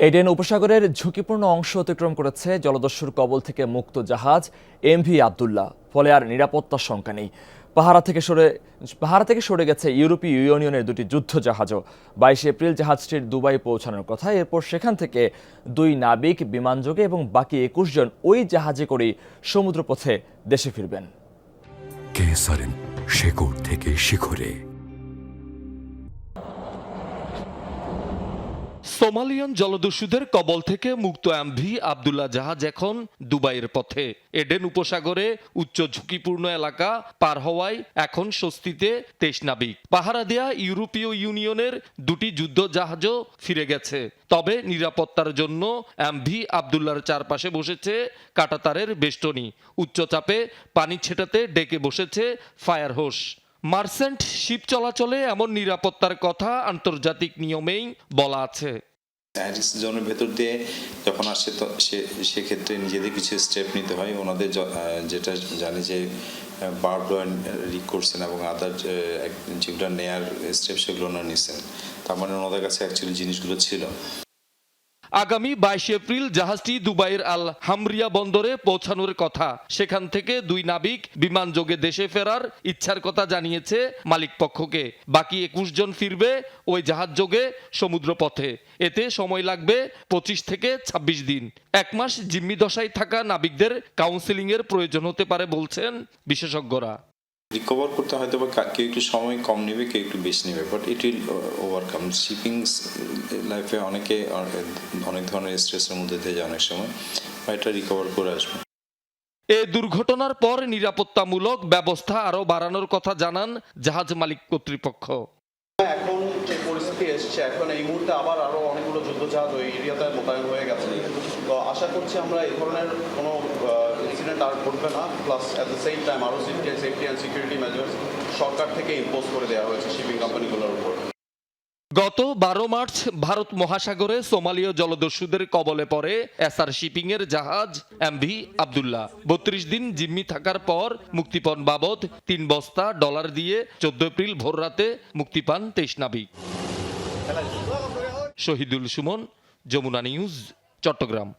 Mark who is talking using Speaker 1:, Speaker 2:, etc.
Speaker 1: Eden উপসাগরের ঝুঁকিপূর্ণ অংশ অতিক্রম করেছে জলদস্যুর কবল থেকে মুক্ত জাহাজ এমভি আবদুল্লাহ। ফলে আর নিরাপত্তার শঙ্কা নেই। পাহারা থেকে সরে গেছে ইউরোপীয় ইউনিয়নের দুটি যুদ্ধ জাহাজও। 22 এপ্রিল জাহাজটির দুবাই পৌঁছানোর কথা। এরপর সেখান থেকে 2 নাবিক বিমানযোগে এবং বাকি 21 জন ওই জাহাজে করেই সমুদ্রপথে দেশে ফিরবেন।
Speaker 2: কেসারেন শেকড় থেকে শিখরে।
Speaker 3: সোমালিয়ান জলদস্যুদের কবল থেকে মুক্ত এমভি আবদুল্লাহ জাহাজ এখন দুবাইয়ের পথে। এডেন উপসাগরে উচ্চ ঝুঁকিপূর্ণ এলাকা পার হওয়ায় এখন স্বস্তিতে 23 নাবিক। পাহারা দেয়া ইউরোপীয় ইউনিয়নের দুটি যুদ্ধ জাহাজও ফিরে গেছে। তবে নিরাপত্তার জন্য এমভি আবদুল্লাহর চারপাশে বসেছে কাঁটাতারের বেষ্টনী। উচ্চচাপে পানি ছেটাতে ডেকে বসেছে ফায়ার হোস। মার্চেন্ট শিপ চলাচলে এমন নিরাপত্তার কথা আন্তর্জাতিক নিয়মেই বলা আছে।
Speaker 4: হ্যারিস জোনের ভেতর দিয়ে যখন আসে তো সেক্ষেত্রে নিজেদের কিছু স্টেপ নিতে হয়। ওনাদের যেটা জানি যে বারবার রিক করছেন এবং আদার যেগুলো নেয়ার স্টেপ সেগুলো ওনারা নিচ্ছেন। তার মানে ওনাদের কাছে অ্যাকচুয়ালি জিনিসগুলো ছিল।
Speaker 3: আগামী 22 এপ্রিল জাহাজটি দুবাইয়ের আল হামরিয়া বন্দরে পৌঁছানোর কথা। সেখান থেকে 2 নাবিক বিমানযোগে দেশে ফেরার ইচ্ছার কথা জানিয়েছে মালিক পক্ষকে। বাকি 21 জন ফিরবে ওই জাহাজ যোগে সমুদ্রপথে। এতে সময় লাগবে 25 থেকে 26 দিন। 1 মাস জিম্মি দশায় থাকা নাবিকদের কাউন্সেলিংয়ের প্রয়োজন হতে পারে বলছেন বিশেষজ্ঞরা।
Speaker 4: রিকভার করতে হয়তো বা কেউ একটু সময় কম নেবে, কেউ একটু বেশি নেবে, but it will overcome. Shipping লাইফে অনেক ধরনের স্ট্রেসের মধ্যে দিয়ে যায় অনেক সময়, বা এটা রিকভার করে আসবে।
Speaker 3: এ দুর্ঘটনার পর নিরাপত্তামূলক ব্যবস্থা আরও বাড়ানোর কথা জানান জাহাজ মালিক কর্তৃপক্ষ।
Speaker 5: এখন যে পরিস্থিতি এসছে, এখন এই মুহূর্তে আবার আরো অনেকগুলো যুদ্ধজাহাজ ওই এরিয়াতে মোতায়েন হয়ে গেছে। তো আশা করছি আমরা এই ধরনের কোনো ইনসিডেন্ট আর ঘটবে না। Plus at the same time আরও সেফটি অ্যান্ড সিকিউরিটি মেজার্স সরকার থেকে ইম্পোজ করে দেওয়া হয়েছে শিপিং কোম্পানিগুলোর উপর।
Speaker 3: গত 12 মার্চ ভারত মহাসাগরে সোমালীয় জলদস্যুদের কবলে পড়ে এসআর শিপিং এর জাহাজ এমভি আবদুল্লাহ। 32 দিন জিম্মি থাকার পর মুক্তিপণ বাবদ 3 বস্তা ডলার দিয়ে 14 এপ্রিল ভোররাতে মুক্তি পান 23 নাবিক। শহীদুল সুমন, যমুনা নিউজ, চট্টগ্রাম।